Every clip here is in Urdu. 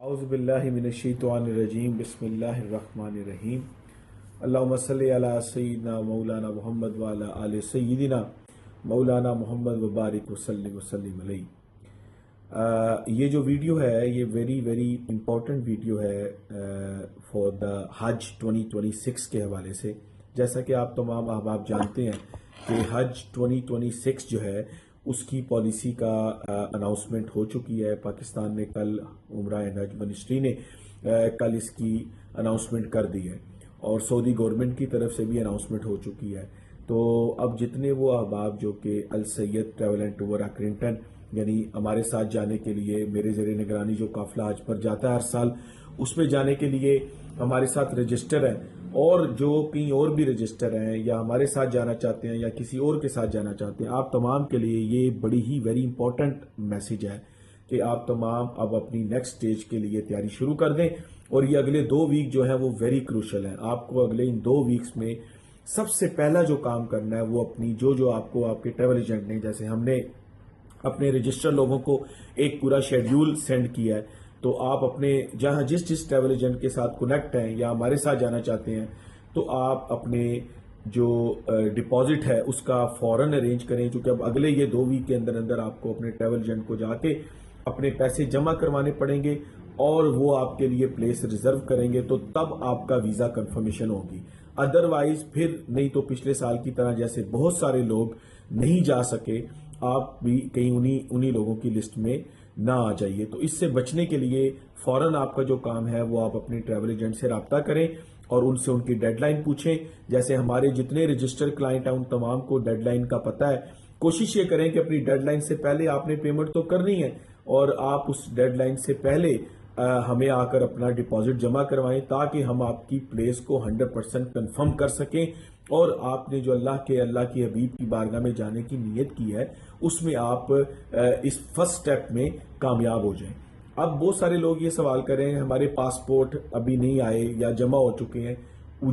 اعوذ باللہ من الشیطان الرجیم بسم اللہ الرحمن الرحیم اللہم صلی علی سیدنا مولانا محمد وعلی آل سیدنا مولانا محمد وبارک وسلم علیہ۔ یہ جو ویڈیو ہے یہ ویری امپورٹنٹ ویڈیو ہے فار دا حج 2026 کے حوالے سے۔ جیسا کہ آپ تمام احباب جانتے ہیں کہ حج 2026 جو ہے اس کی پالیسی کا اناؤنسمنٹ ہو چکی ہے۔ پاکستان نے کل عمرہ اینڈ حج منسٹری نے کل اس کی اناؤنسمنٹ کر دی ہے اور سعودی گورنمنٹ کی طرف سے بھی اناؤنسمنٹ ہو چکی ہے۔ تو اب جتنے وہ احباب جو کہ السید ٹریول اینڈ ٹور اکرنگٹن یعنی ہمارے ساتھ جانے کے لیے میرے زیر نگرانی جو قافلہ حج پر جاتا ہے ہر سال، اس میں جانے کے لیے ہمارے ساتھ رجسٹر ہیں اور جو کہیں اور بھی رجسٹر ہیں یا ہمارے ساتھ جانا چاہتے ہیں یا کسی اور کے ساتھ جانا چاہتے ہیں، آپ تمام کے لیے یہ بڑی ہی ویری امپورٹنٹ میسج ہے کہ آپ تمام اب اپنی نیکسٹ سٹیج کے لیے تیاری شروع کر دیں۔ اور یہ اگلے 2 ویک جو ہیں وہ ویری کروشل ہیں۔ آپ کو اگلے ان 2 ویکس میں سب سے پہلا جو کام کرنا ہے وہ اپنی جو آپ کو آپ کے ٹریول ایجنٹ نے، جیسے ہم نے اپنے رجسٹر لوگوں کو ایک پورا شیڈیول سینڈ کیا ہے، تو آپ اپنے جہاں جس ٹریول ایجنٹ کے ساتھ کنیکٹ ہیں یا ہمارے ساتھ جانا چاہتے ہیں تو آپ اپنے جو ڈپازٹ ہے اس کا فوراً ارینج کریں، چونکہ اب اگلے یہ 2 ویک کے اندر آپ کو اپنے ٹریول ایجنٹ کو جا کے اپنے پیسے جمع کروانے پڑیں گے اور وہ آپ کے لیے پلیس ریزرو کریں گے، تو تب آپ کا ویزا کنفرمیشن ہوگی۔ ادروائز پھر نہیں تو پچھلے سال کی طرح جیسے بہت سارے لوگ نہیں جا سکے، آپ بھی کہیں انہی لوگوں کی لسٹ میں نہ آ جائیے۔ تو اس سے بچنے کے لیے فوراً آپ کا جو کام ہے وہ آپ اپنے ٹریول ایجنٹ سے رابطہ کریں اور ان سے ان کی ڈیڈ لائن پوچھیں۔ جیسے ہمارے جتنے رجسٹر کلائنٹ ہیں ان تمام کو ڈیڈ لائن کا پتہ ہے۔ کوشش یہ کریں کہ اپنی ڈیڈ لائن سے پہلے آپ نے پیمنٹ تو کرنی ہے اور آپ اس ڈیڈ لائن سے پہلے ہمیں آ کر اپنا ڈپازٹ جمع کروائیں تاکہ ہم آپ کی پلیس کو 100% کنفرم کر سکیں اور آپ نے جو اللہ کی حبیب کی بارگاہ میں جانے کی نیت کی ہے اس میں آپ اس فرسٹ سٹیپ میں کامیاب ہو جائیں۔ اب بہت سارے لوگ یہ سوال کریں ہمارے پاسپورٹ ابھی نہیں آئے یا جمع ہو چکے ہیں،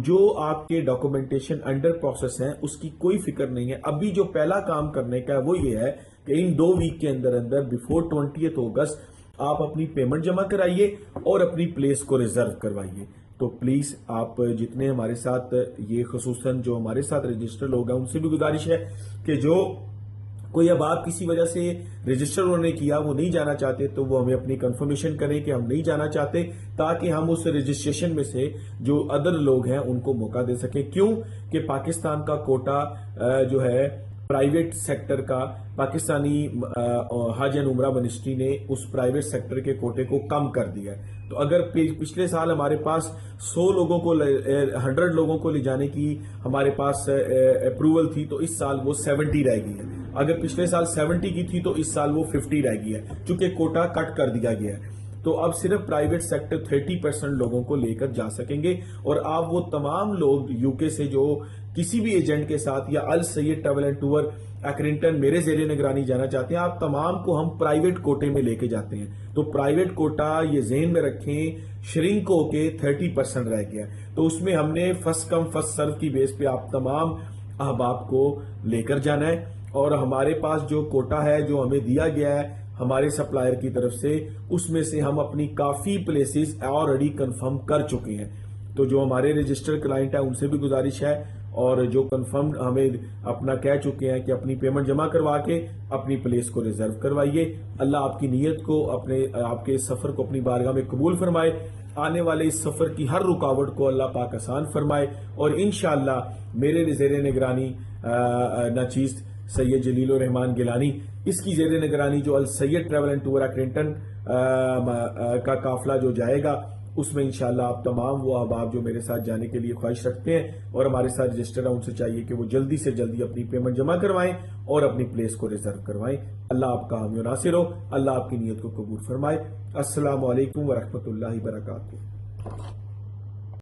جو آپ کے ڈاکومنٹیشن انڈر پروسیس ہیں اس کی کوئی فکر نہیں ہے۔ ابھی جو پہلا کام کرنے کا ہے وہ یہ ہے کہ ان 2 ویک کے اندر بیفور 20 اگست آپ اپنی پیمنٹ جمع کرائیے اور اپنی پلیس کو ریزرو کروائیے۔ تو پلیز آپ جتنے ہمارے ساتھ یہ خصوصاً جو ہمارے ساتھ رجسٹر لوگ ہیں ان سے بھی گزارش ہے کہ جو کوئی اب آپ کسی وجہ سے رجسٹر انہوں نے کیا وہ نہیں جانا چاہتے تو وہ ہمیں اپنی کنفرمیشن کریں کہ ہم نہیں جانا چاہتے تاکہ ہم اس رجسٹریشن میں سے جو ادر لوگ ہیں ان کو موقع دے سکیں۔ کیوں کہ پاکستان کا کوٹا جو ہے پرائیویٹ سیکٹر کا، پاکستانی حج اینڈ عمرہ منسٹری نے اس پرائیویٹ سیکٹر کے کوٹے کو کم کر دیا ہے۔ تو اگر پچھلے سال ہمارے پاس 100 لوگوں کو 100 لوگوں کو لے جانے کی ہمارے پاس اپروول تھی تو اس سال وہ 70 رہ گئی ہے۔ اگر پچھلے سال 70 کی تھی تو اس سال وہ 50 رہ گئی ہے چونکہ کوٹا کٹ کر دیا گیا ہے۔ تو اب صرف پرائیویٹ سیکٹر 30% لوگوں کو لے کر جا سکیں گے اور آپ وہ تمام لوگ یو کے سے جو کسی بھی ایجنٹ کے ساتھ یا السید ٹریول اینڈ ٹور اکرنگٹن میرے زیر نگرانی جانا چاہتے ہیں، آپ تمام کو ہم پرائیویٹ کوٹے میں لے کے جاتے ہیں۔ تو پرائیویٹ کوٹا یہ ذہن میں رکھیں شرنک ہو کے 30% رہ گیا، تو اس میں ہم نے فرسٹ کم فرسٹ سرو کی بیس پہ آپ تمام احباب کو لے کر جانا ہے اور ہمارے پاس جو کوٹا ہے جو ہمیں دیا گیا ہے ہمارے سپلائر کی طرف سے اس میں سے ہم اپنی کافی پلیسز آلریڈی کنفرم کر چکے ہیں۔ تو جو ہمارے رجسٹر کلائنٹ ہیں ان سے بھی گزارش ہے اور جو کنفرم ہمیں اپنا کہہ چکے ہیں کہ اپنی پیمنٹ جمع کروا کے اپنی پلیس کو ریزرو کروائیے۔ اللہ آپ کی نیت کو آپ کے اس سفر کو اپنی بارگاہ میں قبول فرمائے، آنے والے اس سفر کی ہر رکاوٹ کو اللہ پاک آسان فرمائے اور انشاءاللہ میرے زیر نگرانی ناچیز سید جلیل الرحمان گیلانی اس کی زیر نگرانی جو السید ٹریول اینڈ ٹور اکرنگٹن کا قافلہ جو جائے گا اس میں انشاءاللہ آپ تمام وہ احباب جو میرے ساتھ جانے کے لیے خواہش رکھتے ہیں اور ہمارے ساتھ رجسٹر ہیں ان سے چاہیے کہ وہ جلدی سے جلدی اپنی پیمنٹ جمع کروائیں اور اپنی پلیس کو ریزرو کروائیں۔ اللہ آپ کا حامی و ناصر ہو، اللہ آپ کی نیت کو قبول فرمائے۔ السلام علیکم ورحمۃ اللہ وبرکاتہ۔